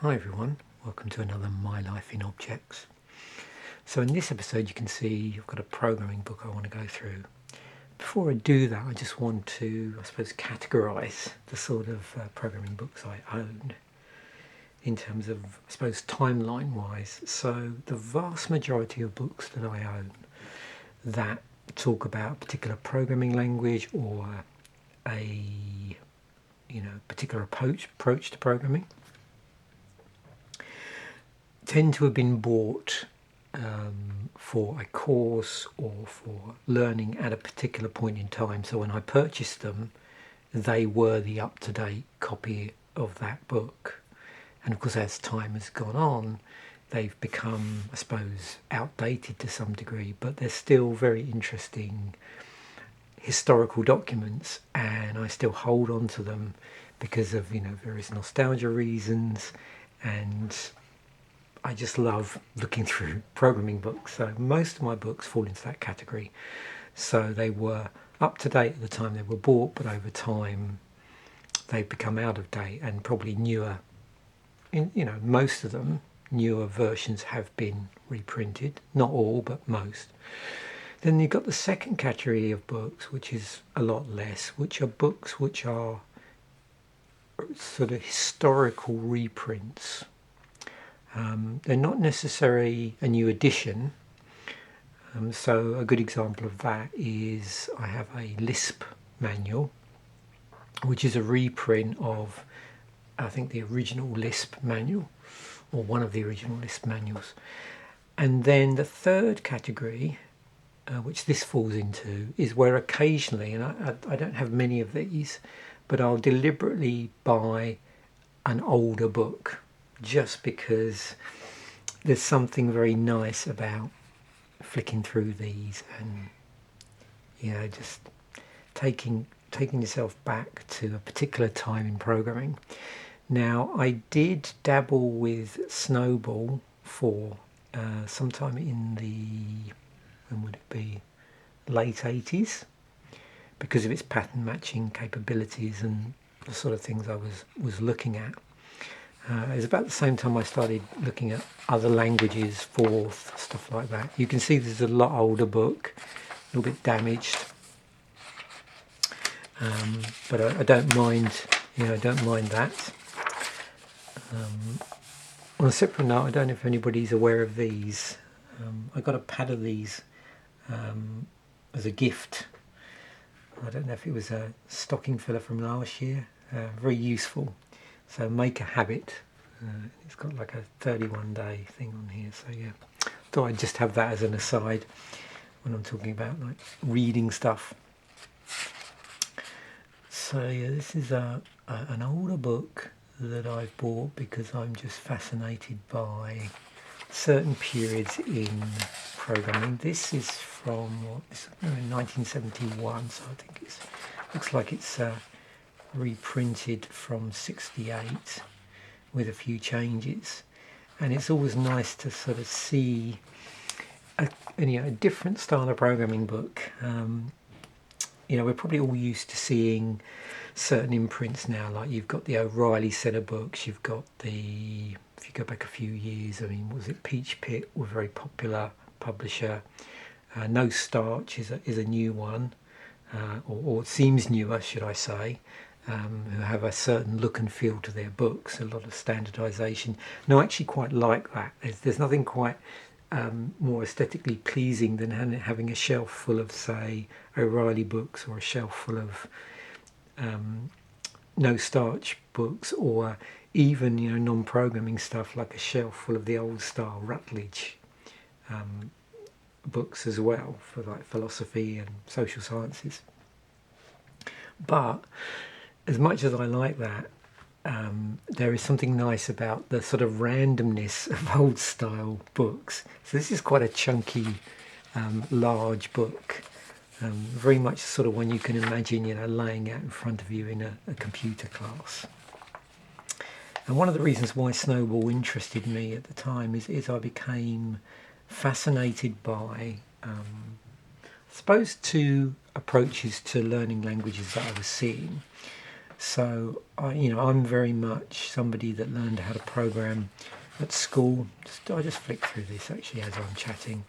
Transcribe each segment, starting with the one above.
Hi everyone, welcome to another My Life in Objects. So in this episode you can see I've got a programming book I want to go through. Before I do that, I just want to, categorise the sort of programming books I own in terms of, timeline wise. So the vast majority of books that I own that talk about a particular programming language or a particular approach to programming tend to have been bought for a course or for learning at a particular point in time. So when I purchased them, they were the up-to-date copy of that book. And of course, as time has gone on, they've become, outdated to some degree, but they're still very interesting historical documents, and I still hold on to them because of various nostalgia reasons, and I just love looking through programming books. So most of my books fall into that category. So they were up to date at the time they were bought, but over time they've become out of date and probably newer. Most of them, newer versions have been reprinted. Not all, but most. Then you've got the second category of books, which is a lot less, which are books which are sort of historical reprints. They're not necessarily a new edition. So a good example of that is I have a Lisp manual, which is a reprint of, I think, the original Lisp manual, or one of the original Lisp manuals. And then the third category, which this falls into, is where occasionally, and I don't have many of these, but I'll deliberately buy an older book just because there's something very nice about flicking through these and just taking yourself back to a particular time in programming. Now, I did dabble with SNOBOL for sometime in the, when would it be, late 80s, because of its pattern matching capabilities and the sort of things I was looking at. It was about the same time I started looking at other languages, Forth, stuff like that. You can see this is a lot older book, a little bit damaged, but I don't mind. I don't mind that. On a separate note, I don't know if anybody's aware of these. I got a pad of these as a gift. I don't know if it was a stocking filler from last year. Very useful. So make a habit. It's got like a 31-day thing on here. So yeah, thought I'd just have that as an aside when I'm talking about like reading stuff. So yeah, this is an older book that I've bought because I'm just fascinated by certain periods in programming. This is from 1971, so I think it looks like it's reprinted from 68 with a few changes, and it's always nice to sort of see a different style of programming book. We're probably all used to seeing certain imprints now, like you've got the O'Reilly set of books, you've got the, if you go back a few years, was it Peach Pit, were very popular publisher. No Starch is a new one, or it seems newer, should I say, who have a certain look and feel to their books, a lot of standardization. No, I actually quite like that. There's nothing quite more aesthetically pleasing than having a shelf full of, say, O'Reilly books, or a shelf full of No Starch books, or even non-programming stuff like a shelf full of the old style Rutledge books as well, for like philosophy and social sciences. But as much as I like that, there is something nice about the sort of randomness of old style books. So this is quite a chunky, large book, very much sort of one you can imagine laying out in front of you in a computer class. And one of the reasons why SNOBOL interested me at the time is I became fascinated by two approaches to learning languages that I was seeing. So I'm very much somebody that learned how to program at school. I just flick through this actually as I'm chatting,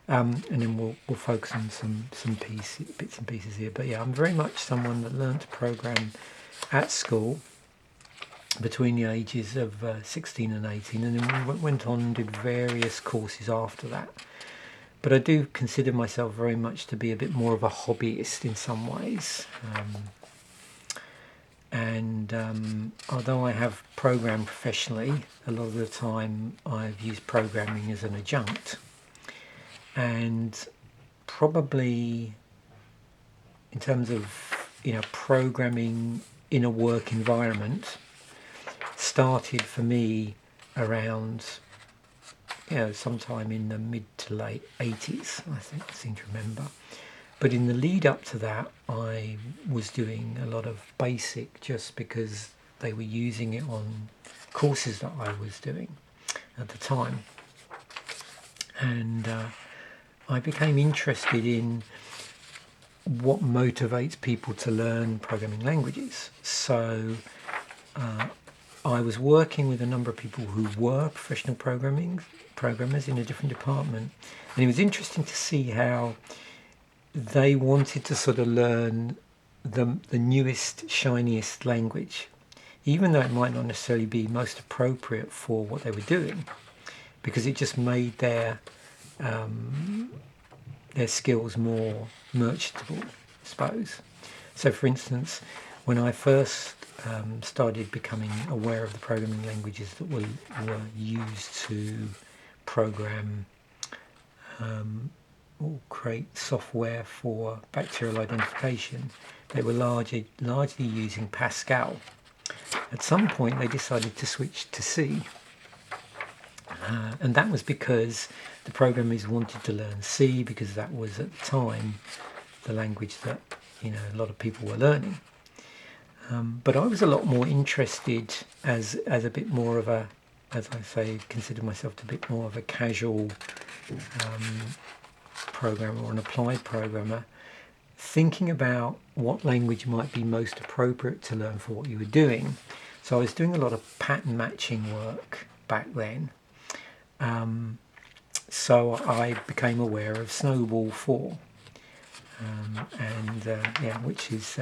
and then we'll focus on some bits and pieces here. But yeah, I'm very much someone that learned to program at school between the ages of 16 and 18, and then went on and did various courses after that. But I do consider myself very much to be a bit more of a hobbyist in some ways. Although I have programmed professionally, a lot of the time I've used programming as an adjunct. And probably in terms of programming in a work environment, started for me around sometime in the mid to late 80s, I seem to remember. But in the lead up to that, I was doing a lot of basic just because they were using it on courses that I was doing at the time. And I became interested in what motivates people to learn programming languages. So I was working with a number of people who were professional programmers in a different department. And it was interesting to see how they wanted to sort of learn the newest, shiniest language, even though it might not necessarily be most appropriate for what they were doing, because it just made their skills more merchantable, I suppose. So, for instance, when I first started becoming aware of the programming languages that were used to program or create software for bacterial identification, they were largely using Pascal. At some point they decided to switch to C, and that was because the programmers wanted to learn C, because that was at the time the language that a lot of people were learning. But I was a lot more interested as a bit more of a, as I say, consider myself to be a bit more of a casual programmer or an applied programmer, thinking about what language might be most appropriate to learn for what you were doing. So I was doing a lot of pattern matching work back then. So I became aware of SNOBOL4, which is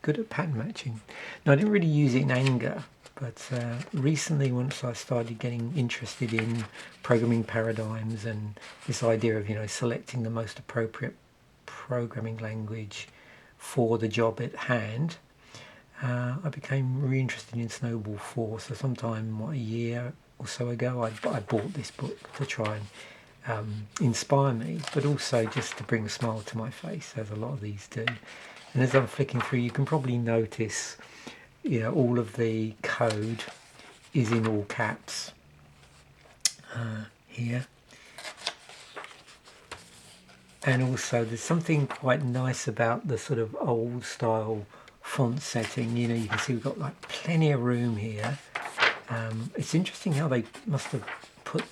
good at pattern matching. Now, I didn't really use it in anger, but recently, once I started getting interested in programming paradigms and this idea of selecting the most appropriate programming language for the job at hand, I became really interested in SNOBOL4. So sometime a year or so ago, I bought this book to try and inspire me, but also just to bring a smile to my face, as a lot of these do. And as I'm flicking through, you can probably notice all of the code is in all caps here. And also there's something quite nice about the sort of old style font setting. You can see we've got like plenty of room here. It's interesting how they must have put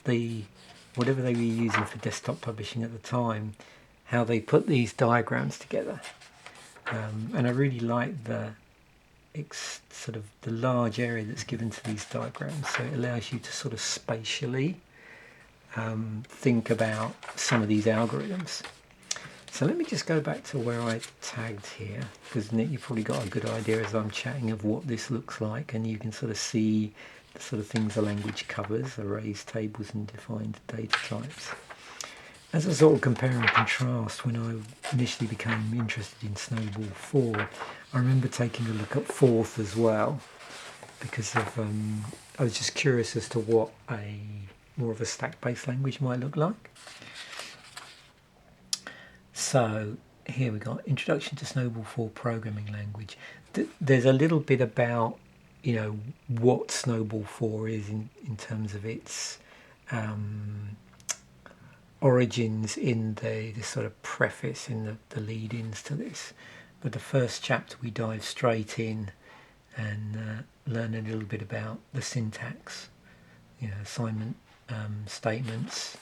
whatever they were using for desktop publishing at the time, how they put these diagrams together. And I really like the large area that's given to these diagrams, so it allows you to sort of spatially think about some of these algorithms. So let me just go back to where I tagged here, because Nick, you've probably got a good idea as I'm chatting of what this looks like, and you can sort of see the sort of things the language covers: arrays, tables and defined data types. As a sort of compare and contrast, when I initially became interested in SNOBOL4, I remember taking a look at Forth as well, because of I was just curious as to what a more of a stack-based language might look like. So here we got Introduction to SNOBOL4 Programming Language. There's a little bit about what SNOBOL4 is in terms of its origins in the sort of preface, in the lead-ins to this. But the first chapter we dive straight in and learn a little bit about the syntax, assignment statements,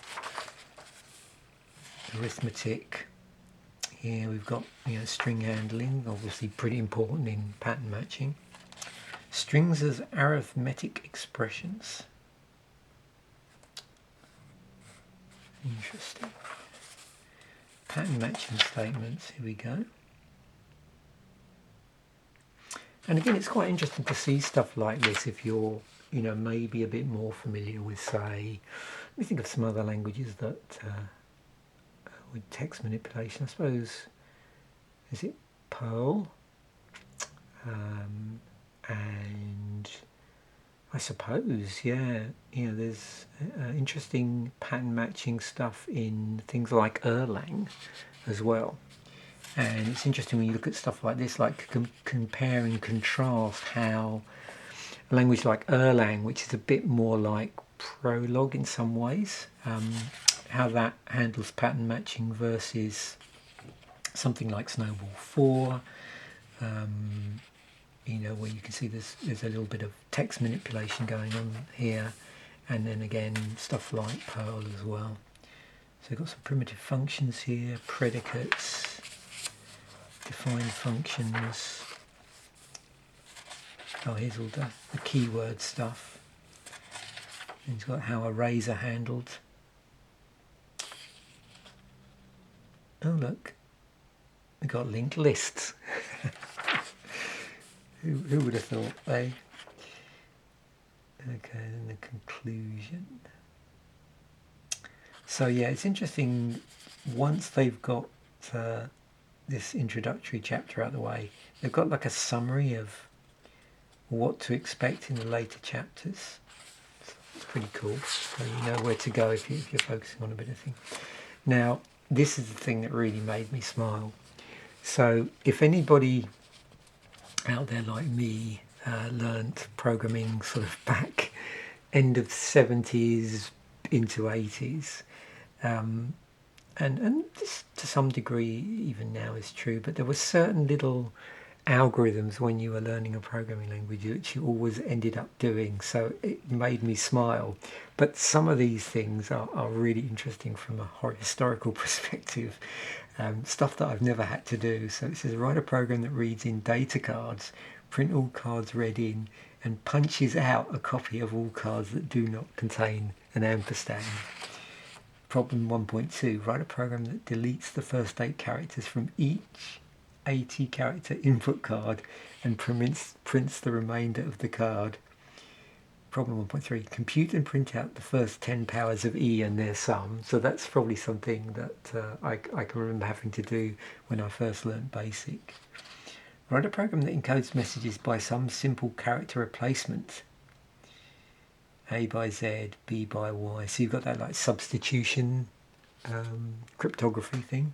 arithmetic. Here we've got string handling, obviously pretty important in pattern matching. Strings as arithmetic expressions. Interesting. Pattern matching statements, here we go. And again, it's quite interesting to see stuff like this if you're, maybe a bit more familiar with, say, let me think of some other languages that, with text manipulation, I suppose, is it Perl? And I suppose, there's interesting pattern matching stuff in things like Erlang as well. And it's interesting when you look at stuff like this, like compare and contrast how a language like Erlang, which is a bit more like Prolog in some ways, how that handles pattern matching versus something like SNOBOL4, where you can see there's a little bit of text manipulation going on here, and then again stuff like Perl as well. So we've got some primitive functions here, predicates, define functions. Oh, here's all the keyword stuff. And it's got how arrays are handled. Oh look, we got linked lists. Who would have thought, eh? Okay, then the conclusion. So yeah, it's interesting, once they've got this introductory chapter out of the way, they've got like a summary of what to expect in the later chapters. So it's pretty cool. So you know where to go if you're focusing on a bit of thing. Now, this is the thing that really made me smile. So if anybody out there like me learnt programming sort of back end of 70s into 80s, and this to some degree even now is true, but there were certain little algorithms when you were learning a programming language which you always ended up doing, so it made me smile. But some of these things are really interesting from a historical perspective, stuff that I've never had to do. So it says write a program that reads in data cards, print all cards read in, and punches out a copy of all cards that do not contain an ampersand. Problem 1.2, write a program that deletes the first 8 characters from each 80 character input card and prints the remainder of the card. Problem 1.3, compute and print out the first 10 powers of E and their sum. So that's probably something that I can remember having to do when I first learned BASIC. Write a program that encodes messages by some simple character replacement. A by Z, B by Y. So you've got that like substitution cryptography thing.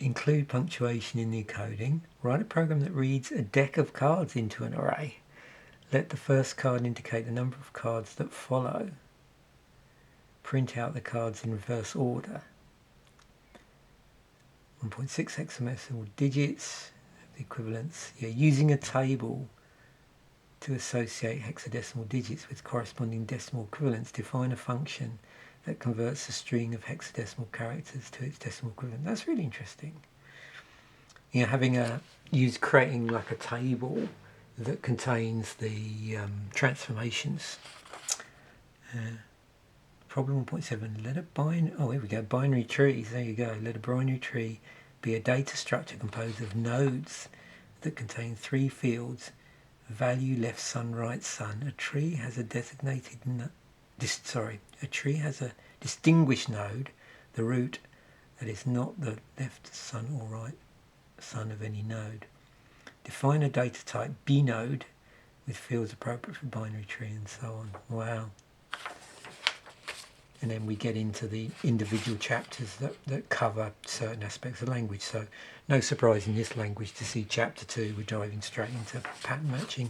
Include punctuation in the encoding. Write a program that reads a deck of cards into an array. Let the first card indicate the number of cards that follow. Print out the cards in reverse order. 1.6 hexadecimal digits, the equivalents. Yeah, using a table to associate hexadecimal digits with corresponding decimal equivalents, define a function that converts a string of hexadecimal characters to its decimal equivalent. That's really interesting. Creating like a table that contains the transformations. Problem 1.7, binary trees, there you go. Let a binary tree be a data structure composed of nodes that contain 3 fields, value, left sun, right sun. A tree has a distinguished node, the root, that is not the left sun or right sun of any node. Define a data type bnode with fields appropriate for binary tree, and so on. Wow. And then we get into the individual chapters that cover certain aspects of language. So no surprise in this language to see chapter 2, we're diving straight into pattern matching.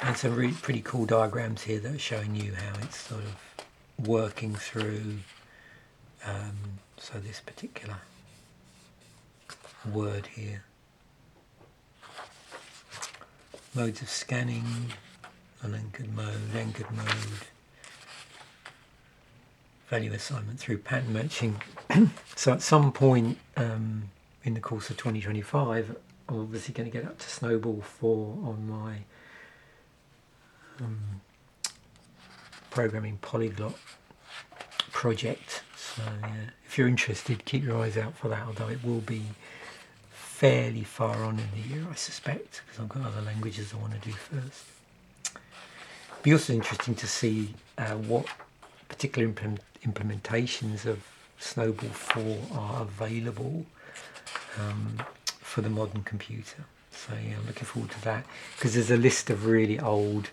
And some really pretty cool diagrams here that are showing you how it's sort of working through. So this particular word here. Modes of scanning, unanchored mode, anchored mode. Value assignment through pattern matching. So at some point in the course of 2025, I'm obviously going to get up to SNOBOL4 on my programming polyglot project. So if you're interested, keep your eyes out for that, although it will be fairly far on in the year, I suspect, because I've got other languages I want to do first. It'll be also interesting to see what particular implementations of SNOBOL4 are available for the modern computer. So yeah, I'm looking forward to that, because there's a list of really old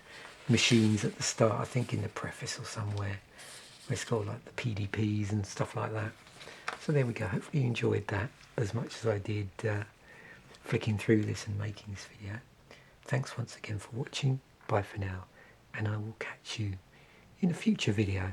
machines at the start, I think in the preface or somewhere, where it's got like the PDPs and stuff like that. So there we go. Hopefully you enjoyed that as much as I did flicking through this and making this video. Thanks once again for watching. Bye for now, and I will catch you in a future video.